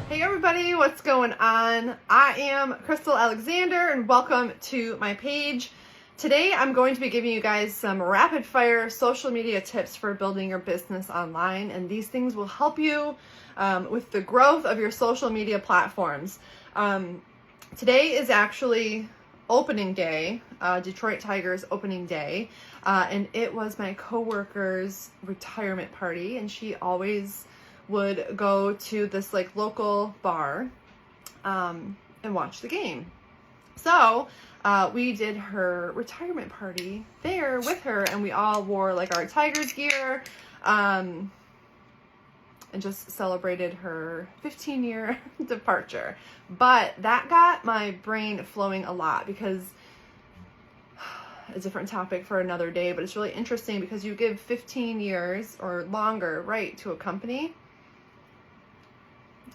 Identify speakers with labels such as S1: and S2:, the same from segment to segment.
S1: Hey everybody, what's going on? I am Crystal Alexander and welcome to my page. Today I'm going to be giving you guys some rapid fire social media tips for building your business online, and these things will help you with the growth of your social media platforms. Today is actually opening day, Detroit Tigers opening day, and it was my coworker's retirement party, and she always would go to this like local bar and watch the game. So we did her retirement party there with her, and we all wore like our Tigers gear and just celebrated her 15-year departure. But that got my brain flowing a lot because a different topic for another day, but it's really interesting because you give 15 years or longer, right, to a company.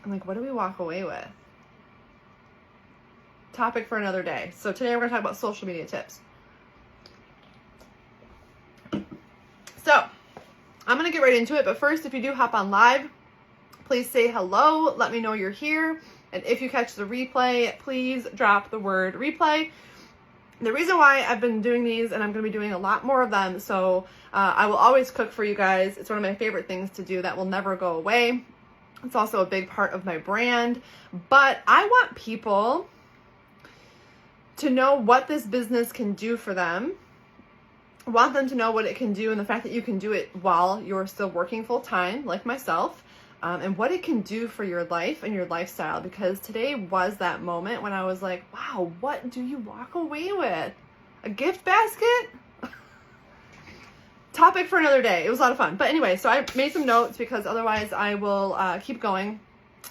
S1: I'm like, what do we walk away with? Topic for another day. So today we're going to talk about social media tips. So I'm going to get right into it. But first, if you do hop on live, please say hello. Let me know you're here. And if you catch the replay, please drop the word replay. The reason why I've been doing these, and I'm going to be doing a lot more of them, so I will always cook for you guys. It's one of my favorite things to do that will never go away. It's also a big part of my brand, but I want people to know what this business can do for them. I want them to know what it can do and the fact that you can do it while you're still working full time, like myself, and what it can do for your life and your lifestyle, because today was that moment when I was like, wow, what do you walk away with? A gift basket? Topic for another day. It was a lot of fun. But anyway, so I made some notes because otherwise I will keep going.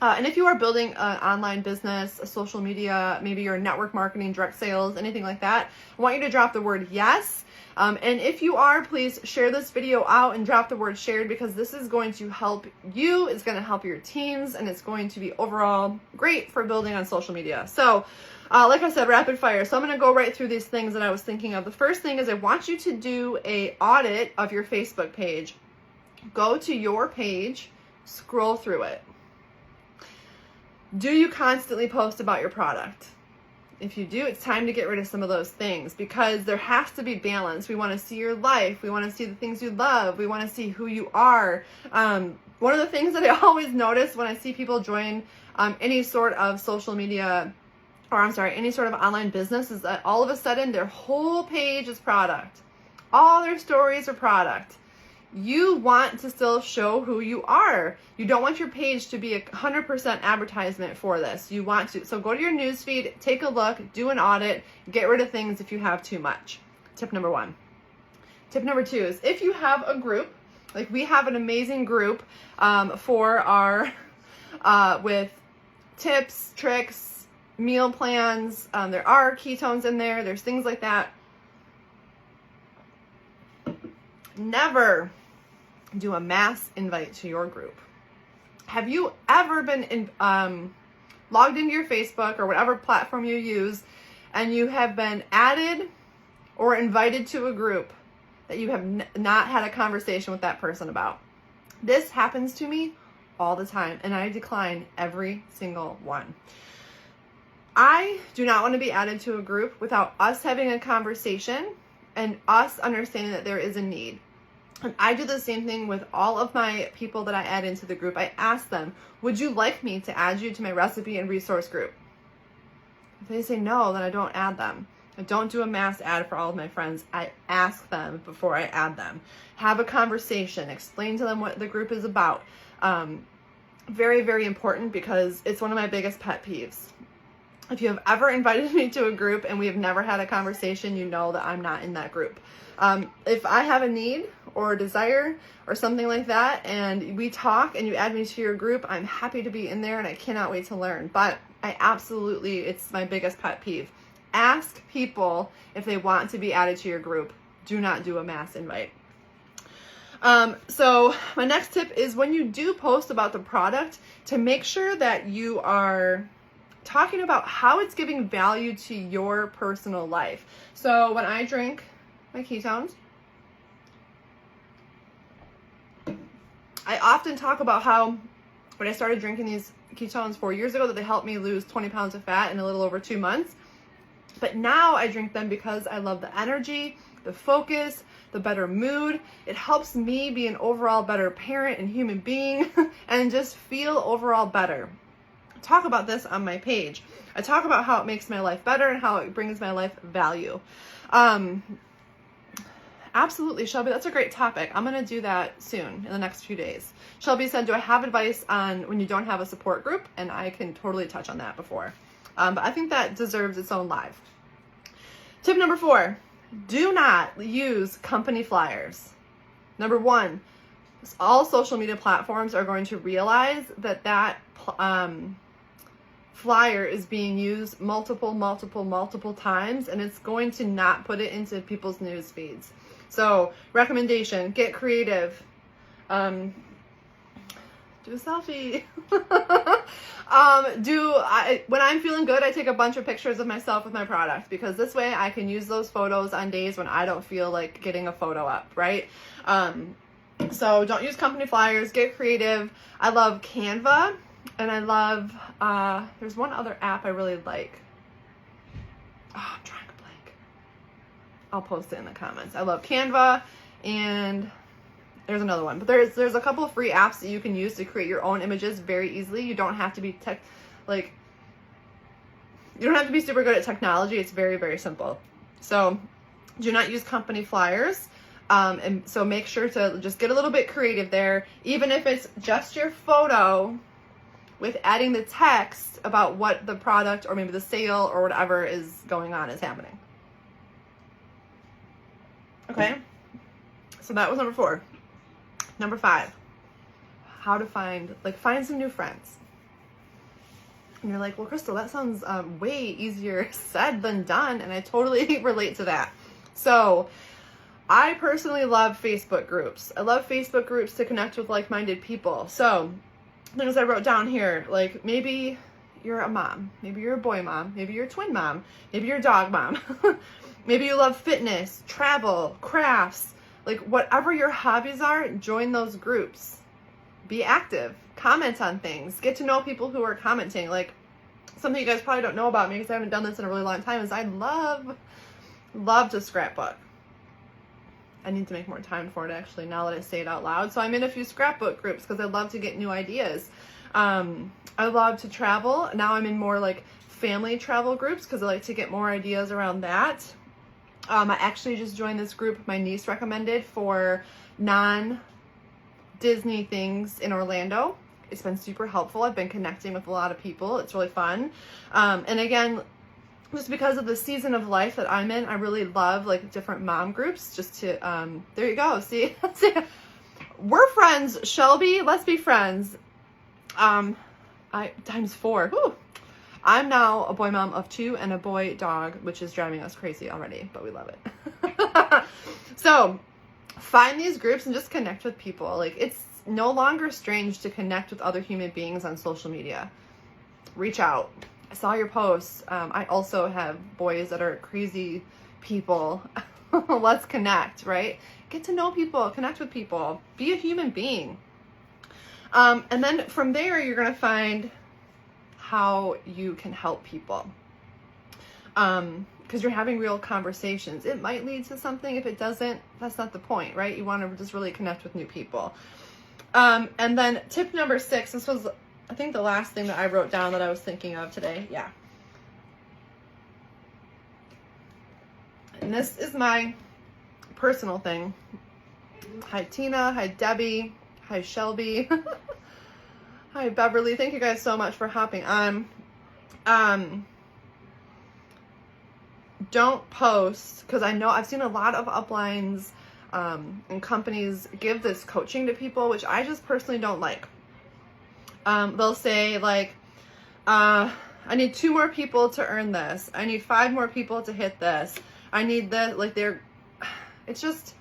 S1: And if you are building an online business, a social media, maybe your network marketing, direct sales, anything like that, I want you to drop the word yes. And if you are, please share this video out and drop the word shared, because this is going to help you, it's going to help your teams, and it's going to be overall great for building on social media. So like I said, rapid fire. So I'm going to go right through these things that I was thinking of. The first thing is I want you to do an audit of your Facebook page. Go to your page, scroll through it. Do you constantly post about your product? If you do, it's time to get rid of some of those things, because there has to be balance. We want to see your life. We want to see the things you love. We want to see who you are. One of the things that I always notice when I see people join any sort of social media, any sort of online business, is that all of a sudden their whole page is product. All their stories are product. You want to still show who you are. You don't want your page to be 100% advertisement for this. You want to. So go to your newsfeed, take a look, do an audit, get rid of things if you have too much. Tip number 1. Tip number 2 is if you have a group, like we have an amazing group for our, with tips, tricks, meal plans. There are ketones in there. There's things like that. Never do a mass invite to your group. Have you ever been logged into your Facebook or whatever platform you use, and you have been added or invited to a group that you have not had a conversation with that person about? This happens to me all the time, and I decline every single one. I do not want to be added to a group without us having a conversation and us understanding that there is a need. And I do the same thing with all of my people that I add into the group. I ask them, would you like me to add you to my recipe and resource group? If they say no, then I don't add them. I don't do a mass ad for all of my friends. I ask them before I add them. Have a conversation. Explain to them what the group is about. Very, very important, because it's one of my biggest pet peeves. If you have ever invited me to a group and we have never had a conversation, you know that I'm not in that group. If I have a need or a desire or something like that, and we talk and you add me to your group, I'm happy to be in there and I cannot wait to learn. But it's my biggest pet peeve. Ask people if they want to be added to your group. Do not do a mass invite. So my next tip is when you do post about the product, to make sure that you are talking about how it's giving value to your personal life. So when I drink my ketones, I often talk about how when I started drinking these ketones 4 years ago, that they helped me lose 20 pounds of fat in a little over 2 months. But now I drink them because I love the energy, the focus, the better mood. It helps me be an overall better parent and human being and just feel overall better. I talk about this on my page. I talk about how it makes my life better and how it brings my life value. Absolutely, Shelby, that's a great topic. I'm going to do that soon in the next few days. Shelby said, do I have advice on when you don't have a support group? And I can totally touch on that before. But I think that deserves its own live. Tip number 4, do not use company flyers. Number 1, all social media platforms are going to realize that flyer is being used multiple times, and it's going to not put it into people's news feeds. So recommendation, get creative. Do a selfie. When I'm feeling good, I take a bunch of pictures of myself with my product, because this way I can use those photos on days when I don't feel like getting a photo up, right? So don't use company flyers, get creative. I love Canva, and I love, there's one other app I really like. Oh, I'm trying to blank. I'll post it in the comments. I love Canva, and there's another one, but there's a couple of free apps that you can use to create your own images very easily. You don't have to be you don't have to be super good at technology. It's very, very simple. So do not use company flyers. And so make sure to just get a little bit creative there, even if it's just your photo with adding the text about what the product or maybe the sale or whatever is going on is happening. Okay. So that was number 4. Number 5, how to find some new friends. And you're like, well, Crystal, that sounds way easier said than done. And I totally relate to that. So I personally love Facebook groups. I love Facebook groups to connect with like-minded people. So things I wrote down here, like maybe you're a mom, maybe you're a boy mom, maybe you're a twin mom, maybe you're a dog mom. Maybe you love fitness, travel, crafts. Like whatever your hobbies are, join those groups. Be active. Comment on things. Get to know people who are commenting. Like something you guys probably don't know about me because I haven't done this in a really long time is I love to scrapbook. I need to make more time for it actually now that I say it out loud. So I'm in a few scrapbook groups because I love to get new ideas. I love to travel. Now I'm in more like family travel groups because I like to get more ideas around that. I actually just joined this group my niece recommended for non-Disney things in Orlando. It's been super helpful. I've been connecting with a lot of people. It's really fun. And again, just because of the season of life that I'm in, I really love like different mom groups just to, there you go. See, we're friends, Shelby. Let's be friends. Times 4. Whew. I'm now a boy mom of 2 and a boy dog, which is driving us crazy already, but we love it. So find these groups and just connect with people. Like it's no longer strange to connect with other human beings on social media. Reach out. I saw your posts. I also have boys that are crazy people. Let's connect, right? Get to know people, connect with people, be a human being. And then from there, you're going to find how you can help people. Because you're having real conversations. It might lead to something. If it doesn't, that's not the point, right? You want to just really connect with new people. And then tip number 6, this was, I think, the last thing that I wrote down that I was thinking of today. Yeah. And this is my personal thing. Hi, Tina. Hi, Debbie. Hi, Shelby. Hi, Beverly. Thank you guys so much for hopping on. Don't post, because I know I've seen a lot of uplines and companies give this coaching to people, which I just personally don't like. They'll say like, I need 2 more people to earn this. I need 5 more people to hit this. I need this. Like it's just,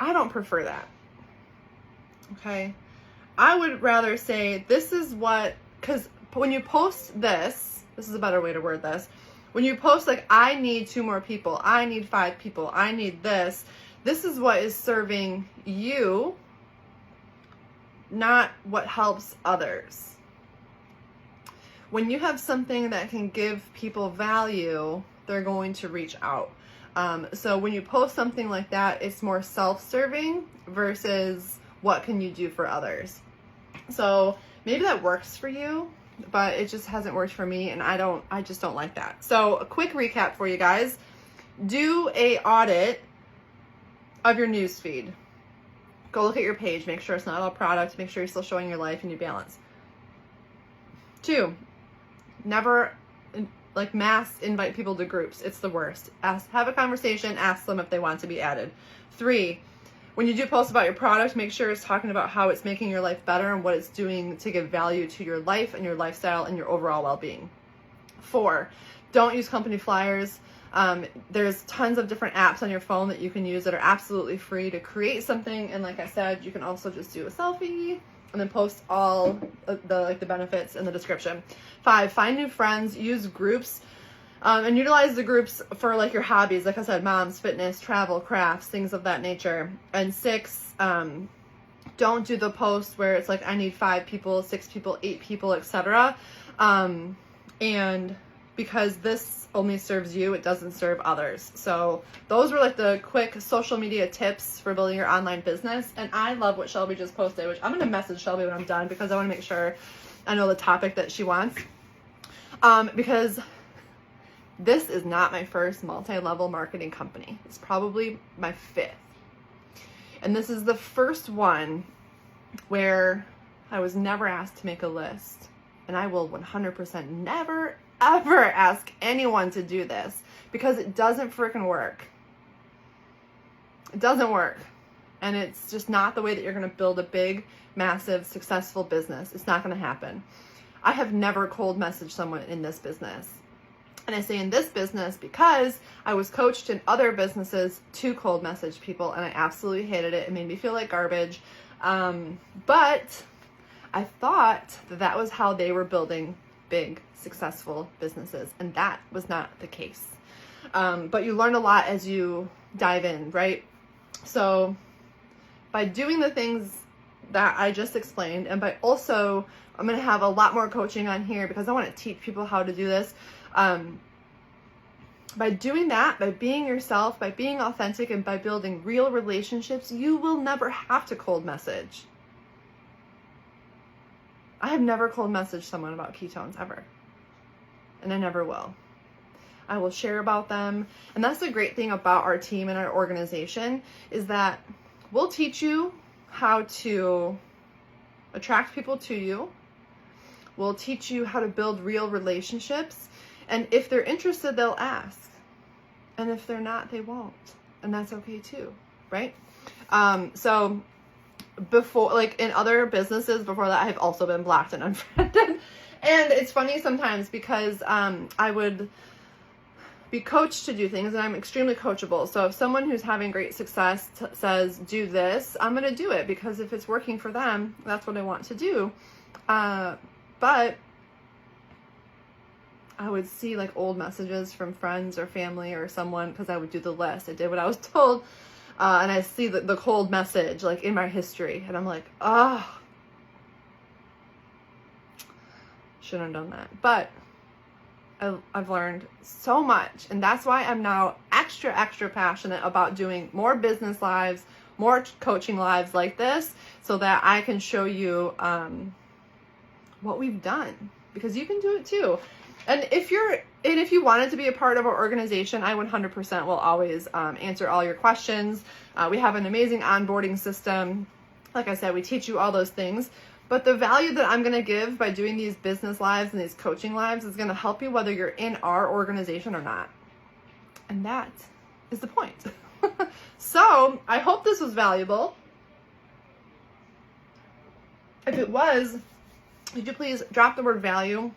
S1: I don't prefer that. Okay. I would rather say this is what, because when you post this is a better way to word this. When you post like, I need 2 more people, I need 5 people, I need this is what is serving you not what helps others. When you have something that can give people value, they're going to reach out. So when you post something like that, it's more self-serving versus what can you do for others. So maybe that works for you, but it just hasn't worked for me, and I just don't like that. So a quick recap for you guys. Do a audit of your newsfeed. Go look at your page, make sure it's not all product, make sure you're still showing your life and your balance. 2, never like mass invite people to groups. It's the worst. Have a conversation, ask them if they want to be added. 3, when you do post about your product, make sure it's talking about how it's making your life better and what it's doing to give value to your life and your lifestyle and your overall well-being. 4, don't use company flyers. There's tons of different apps on your phone that you can use that are absolutely free to create something. And like I said, you can also just do a selfie and then post all the benefits in the description. 5, find new friends, use groups, and utilize the groups for like your hobbies. Like I said, moms, fitness, travel, crafts, things of that nature. And 6, don't do the post where it's like, I need 5 people, 6 people, 8 people, etc. And because this only serves you, it doesn't serve others. So those were like the quick social media tips for building your online business. And I love what Shelby just posted, which I'm going to message Shelby when I'm done because I want to make sure I know the topic that she wants. Because this is not my first multi-level marketing company. It's probably my 5th. And this is the first one where I was never asked to make a list. And I will 100% never ever ask anyone to do this because it doesn't freaking work. It doesn't work. And it's just not the way that you're going to build a big, massive, successful business. It's not going to happen. I have never cold messaged someone in this business. And I say in this business because I was coached in other businesses to cold message people and I absolutely hated it. It made me feel like garbage. But I thought that was how they were building big, successful businesses, and that was not the case. But you learn a lot as you dive in, right? So by doing the things that I just explained, and by also, I'm going to have a lot more coaching on here because I want to teach people how to do this. By doing that, by being yourself, by being authentic, and by building real relationships, you will never have to cold message. I have never cold messaged someone about ketones ever. And I never will. I will share about them. And that's the great thing about our team and our organization is that we'll teach you how to attract people to you. We'll teach you how to build real relationships. And if they're interested, they'll ask. And if they're not, they won't. And that's okay too, right? So before, like in other businesses before that, I've also been blocked and unfriended. And it's funny sometimes because I would be coached to do things and I'm extremely coachable. So if someone who's having great success says, do this, I'm going to do it because if it's working for them, that's what I want to do. But I would see like old messages from friends or family or someone because I would do the list. I did what I was told. And I see the cold message like in my history and I'm like, oh, shouldn't have done that. But I've learned so much, and that's why I'm now extra passionate about doing more business lives, more coaching lives like this, so that I can show you what we've done, because you can do it too. And if you wanted to be a part of our organization, I 100% will always answer all your questions. We have an amazing onboarding system. Like I said, we teach you all those things. But the value that I'm going to give by doing these business lives and these coaching lives is going to help you whether you're in our organization or not. And that is the point. So I hope this was valuable. If it was, could you please drop the word value?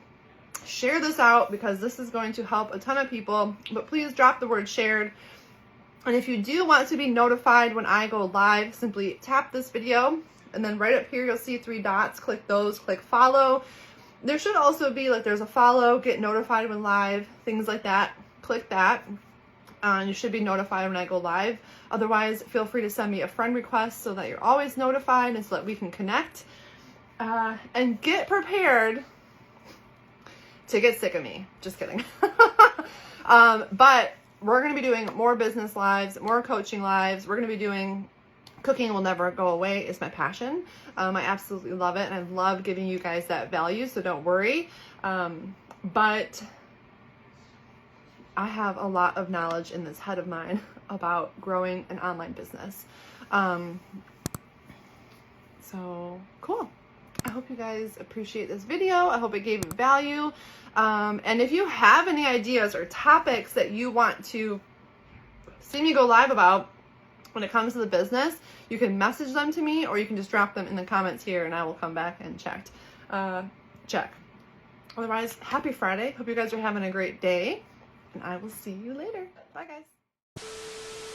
S1: Share this out because this is going to help a ton of people. But please drop the word shared. And if you do want to be notified when I go live, simply tap this video. And then right up here, you'll see 3 dots. Click those, click follow. There should also be like, there's a follow, get notified when live, things like that. Click that. You should be notified when I go live. Otherwise, feel free to send me a friend request so that you're always notified and so that we can connect. And get prepared to get sick of me. Just kidding. But we're going to be doing more business lives, more coaching lives. We're going to be doing cooking will never go away. It's my passion. I absolutely love it. And I love giving you guys that value. So don't worry. But I have a lot of knowledge in this head of mine about growing an online business. So cool. I hope you guys appreciate this video. I hope it gave you value. And if you have any ideas or topics that you want to see me go live about when it comes to the business, you can message them to me or you can just drop them in the comments here and I will come back and check. Otherwise, happy Friday. Hope you guys are having a great day and I will see you later. Bye guys.